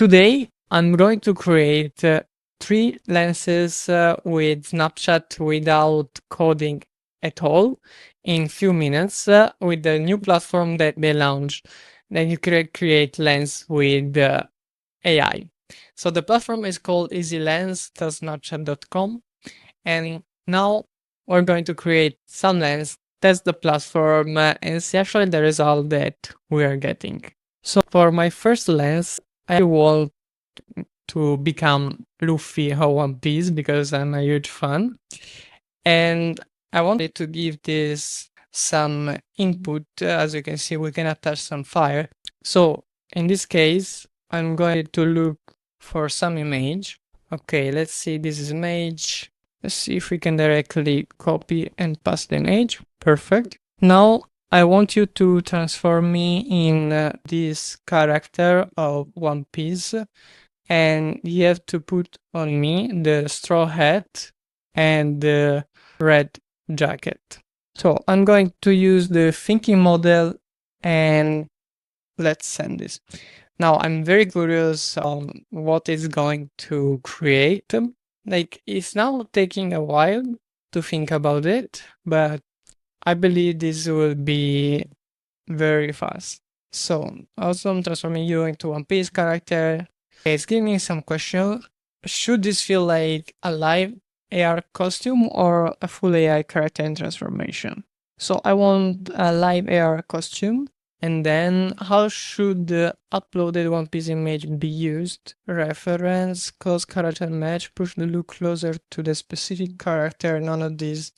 Today, I'm going to create 3 lenses with snapshot without coding at all in few minutes with the new platform that they launched. Then you can create lens with AI. So the platform is called easylens.snapchat.com, and now we're going to create some lens, test the platform, and see actually the result that we are getting. So for my first lens, I want to become Luffy or One Piece because I'm a huge fan. And I wanted to give this some input. As you can see, we can attach some file. So in this case, I'm going to look for some image. Okay, let's see, this is image. Let's see if we can directly copy and paste the image. Perfect. Now I want you to transform me in this character of One Piece, and you have to put on me the straw hat and the red jacket. So I'm going to use the thinking model and let's send this. Now I'm very curious on what it's going to create. Like, it's now taking a while to think about it, but I believe this will be very fast. So also I'm transforming you into One Piece character. Okay, it's giving me some questions. Should this feel like a live AR costume or a full AI character and transformation? So I want a live AR costume. And then how should the uploaded One Piece image be used? Reference, close character match, push the look closer to the specific character, none of these.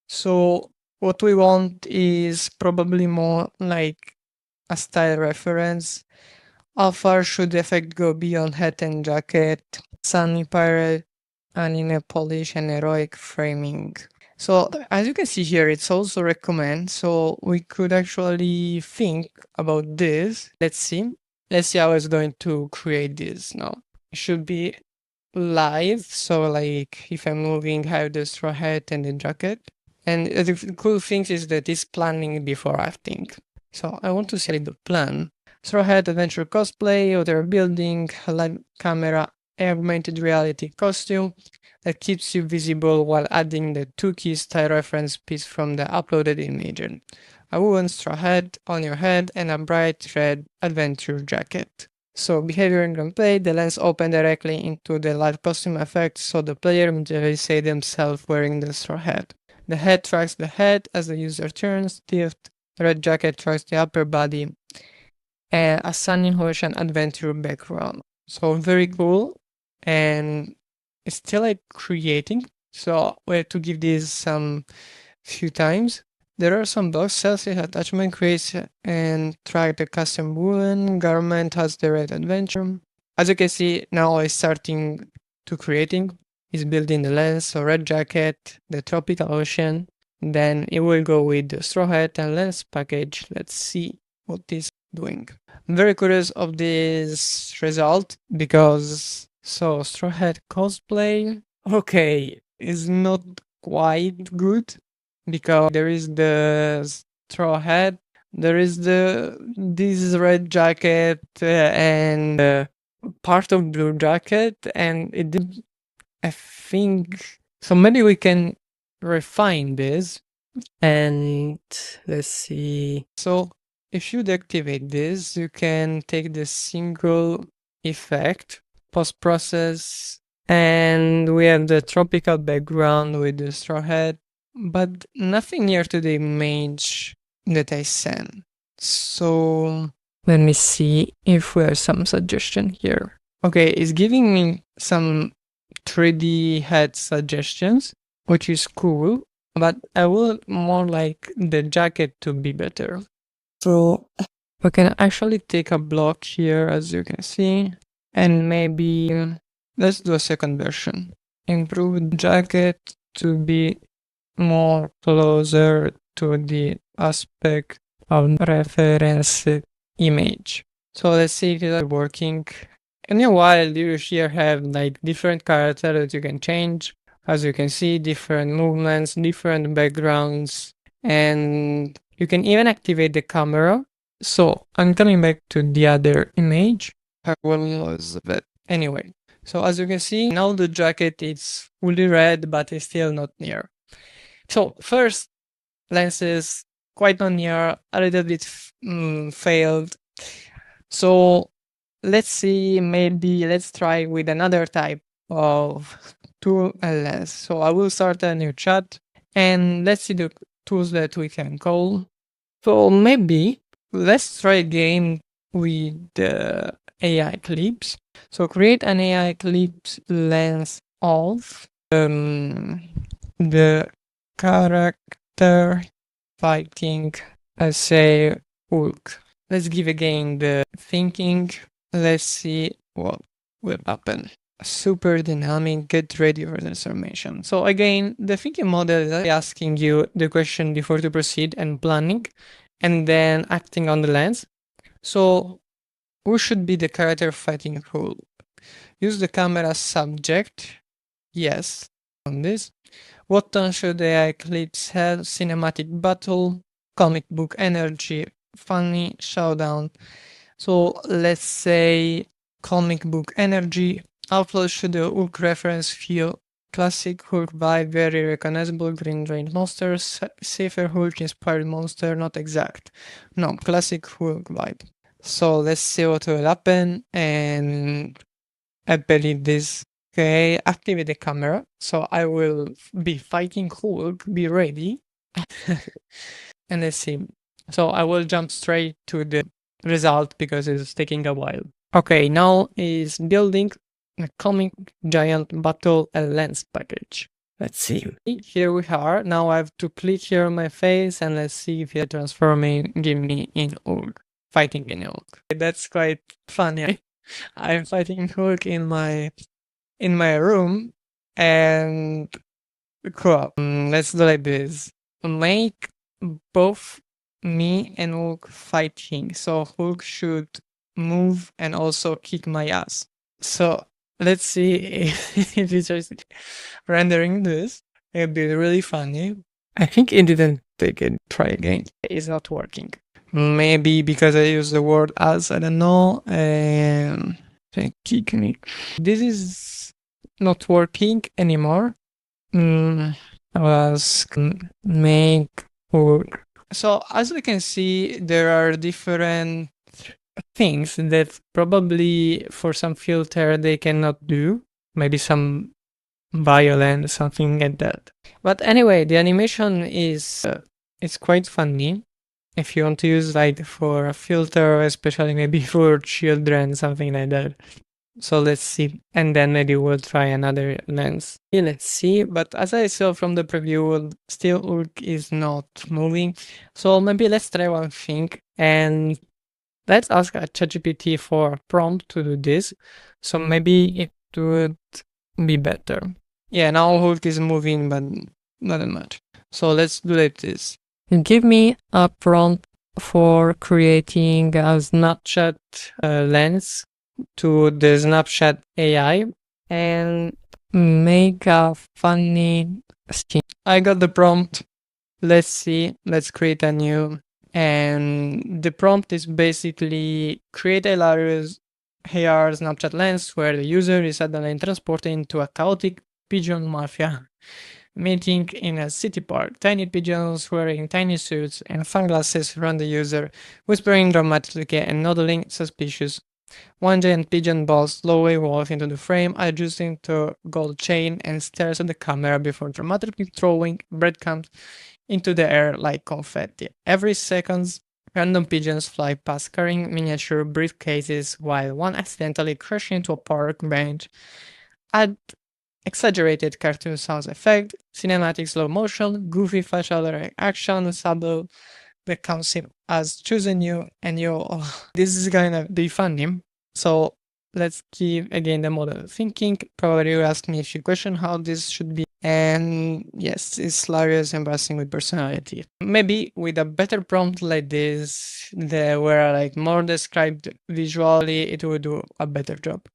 So what we want is probably more like a style reference. How far should the effect go beyond hat and jacket? Sunny pirate, anime polish, and heroic framing. So as you can see here, it's also recommend. So we could actually think about this. Let's see how it's going to create this now. It should be live. So like if I'm moving, I have the straw hat and the jacket. And the cool thing is that it's planning before acting. So I want to select the plan. Straw hat, adventure cosplay, other building, a live camera, augmented reality costume that keeps you visible while adding the 2 key style reference piece from the uploaded image. A woolen straw hat on your head and a bright red adventure jacket. So behavior and gameplay, the lens open directly into the live costume effect, so the player immediately see themselves wearing the straw hat. The head tracks the head as the user turns, the red jacket tracks the upper body, and a sunny ocean adventure background. So very cool, and it's still like creating. So we have to give this some few times. There are some box cells, attachment creates and track the custom woolen garment has the red adventure. As you can see, now it's starting to creating. It's building the lens, so red jacket, the tropical ocean. Then it will go with the straw hat and lens package. Let's see what this doing. I'm very curious of this result because straw hat cosplay, okay, is not quite good because there is the straw hat, there is this red jacket and part of blue jacket, and it did, I think, so maybe we can refine this and let's see. So if you deactivate this, you can take the single effect, post-process, and we have the tropical background with the straw hat, but nothing near to the image that I sent. So let me see if we have some suggestion here. Okay, it's giving me some 3D head suggestions, which is cool, but I would more like the jacket to be better. So we can actually take a block here, as you can see, and maybe let's do a second version. Improve the jacket to be more closer to the aspect of reference image. So let's see if it's working. In a while, you here have like different characters that you can change. As you can see, different movements, different backgrounds, and you can even activate the camera. So I'm coming back to the other image. I will lose a bit. Anyway, so as you can see, now the jacket is fully red, but it's still not near. So first, lenses quite not near, a little bit failed. So let's see, maybe let's try with another type of tool and lens. So I will start a new chat and let's see the tools that we can call. So maybe let's try again with the AI clips. So create an AI clips lens of the character fighting, let's say Hulk. Let's give again the thinking. Let's see what will happen. Super dynamic, get ready for the transformation. So again, the thinking model is asking you the question before to proceed and planning, and then acting on the lens. So who should be the character fighting Hulk? Use the camera subject. Yes, on this. What tone should the AI clips have? Cinematic battle, comic book energy, funny showdown. So let's say comic book energy. Upload should the Hulk reference feel classic Hulk vibe, very recognizable green drain monster, safer Hulk inspired monster, not exact. No, classic Hulk vibe. So let's see what will happen, and I believe this. Okay, activate the camera. So I will be fighting Hulk, be ready. And let's see. So I will jump straight to the result because it's taking a while. Okay, now is building a comic giant battle and lens package. Let's see. Here we are. Now I have to click here on my face and let's see if it transforming give me in Hulk. Fighting in Hulk. That's quite funny. I'm fighting Hulk in my room and cool. Let's do like this. Make both me and Hulk fighting. So Hulk should move and also kick my ass. So let's see if it's just rendering this. It'd be really funny. I think it didn't take it. Try again. It's not working. Maybe because I use the word as, I don't know. Kick me. This is not working anymore. Was make work. So as we can see, there are different things that probably for some filter they cannot do. Maybe some violent, something like that. But anyway, the animation is it's quite funny. If you want to use like for a filter, especially maybe for children, something like that. So let's see, and then maybe we'll try another lens. Yeah, let's see, but as I saw from the preview, still Hulk is not moving. So maybe let's try one thing, and let's ask a ChatGPT for a prompt to do this. So maybe it would be better. Yeah, now Hulk is moving, but not that much. So let's do like this. Give me a prompt for creating a Snapchat lens to the Snapchat AI and make a funny skin. I got the prompt. Let's see. Let's create a new. And the prompt is basically create a hilarious AR Snapchat lens where the user is suddenly transported into a chaotic pigeon mafia meeting in a city park. Tiny pigeons wearing tiny suits and sunglasses surround the user, whispering dramatically and nodding suspicious. One giant pigeon balls slowly walks into the frame, adjusting to gold chain and stares at the camera before dramatically throwing breadcrumbs into the air like confetti. Every second, random pigeons fly past carrying miniature briefcases while one accidentally crashes into a park bench. Add exaggerated cartoon sound effect, cinematic slow motion, goofy facial reaction, subtle becomes as choosing you and you. This is gonna be funny. So let's give again the model thinking. Probably you ask me a few questions how this should be. And yes, it's hilarious and bursting with personality. Maybe with a better prompt like this, that were like more described visually, it would do a better job.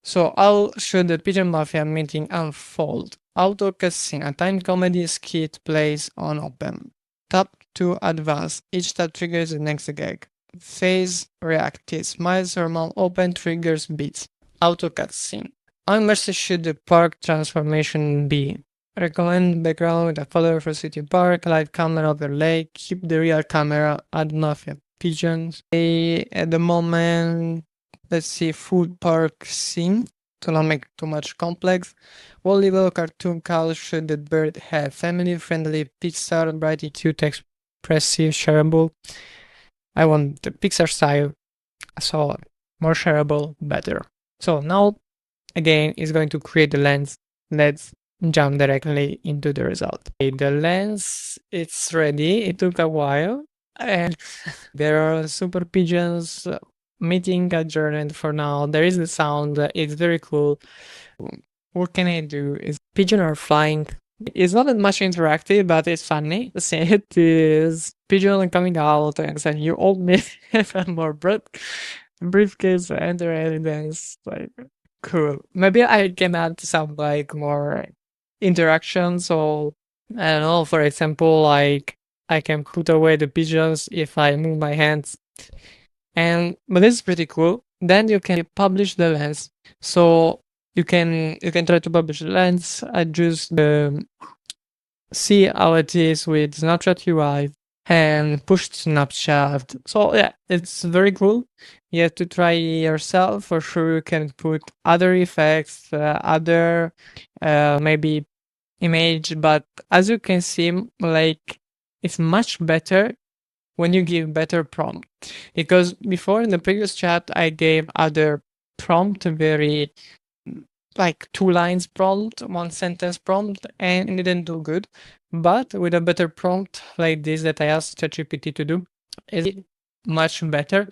So I'll show the Pigeon Mafia meeting unfold. Auto cutscene, a timed comedy skit plays on open. Tap to advance. Each tap triggers the next gag. Phase react is smiles normal open triggers beats. Auto cutscene. How immersive should the park transformation be? Recommend background with a follower for city park, live camera overlay, keep the rear camera, add enough pigeons. At the moment, let's see, food park scene to not make too much complex. What level cartoon cows should the bird have? Family friendly, Pixar, bright, cute, expressive, shareable. I want the Pixar style, so more shareable, better. So now, again, it's going to create the lens. Let's jump directly into the result. Okay, the lens, it's ready. It took a while. And there are super pigeons meeting adjourned for now. There is the sound. It's very cool. What can I do? Is pigeon are flying. It's not that much interactive, but it's funny. The set is pigeon coming out and saying, "You owe me more briefcase and the residence." Like, cool. Maybe I can add some like more interaction. So I don't know. For example, like I can put away the pigeons if I move my hands, but this is pretty cool. Then you can publish the lens. So you can try to publish the lens. I just see how it is with Snapchat UI and push Snapchat. So yeah, it's very cool. You have to try yourself. For sure, you can put other effects, other maybe image, but as you can see, like it's much better when you give better prompt. Because before in the previous chat, I gave other prompt, very like 2 lines prompt, 1 sentence prompt, and it didn't do good. But with a better prompt like this that I asked ChatGPT to do, is much better.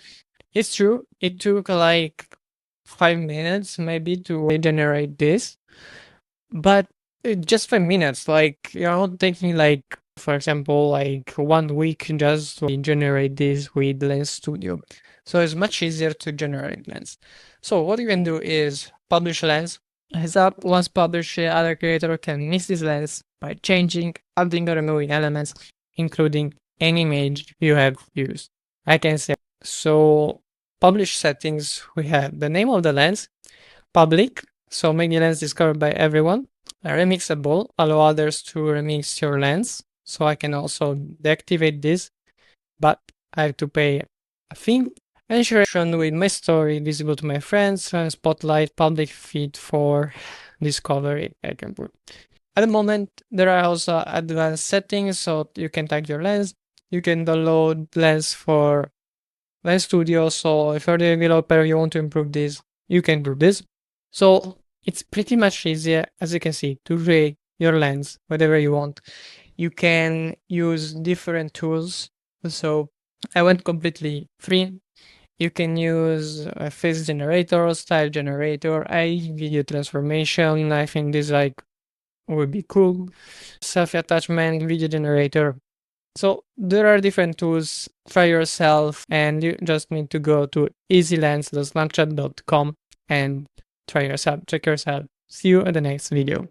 It's true, it took like 5 minutes maybe to generate this, but just 5 minutes. Like you're not taking like, for example, like 1 week just to generate this with Lens Studio. So it's much easier to generate Lens. So what you can do is publish Lens. Heads up, once published, other creator can mix this lens by changing, adding or removing elements, including any image you have used. I can say, so publish settings, we have the name of the lens, public, so make the lens discovered by everyone, remixable, allow others to remix your lens, so I can also deactivate this, but I have to pay a fee. Ensure with my story visible to my friends, spotlight public feed for discovery I can put. At the moment, there are also advanced settings, so you can tag your lens. You can download lens for Lens Studio, so if you're the developer, you want to improve this, you can do this. So it's pretty much easier, as you can see, to create your lens, whatever you want. You can use different tools. So I went completely free. You can use a face generator, style generator, video transformation. I think this like would be cool. Selfie attachment, video generator. So there are different tools. Try yourself, and you just need to go to easylens.snapchat.com and try yourself. Check yourself. See you in the next video.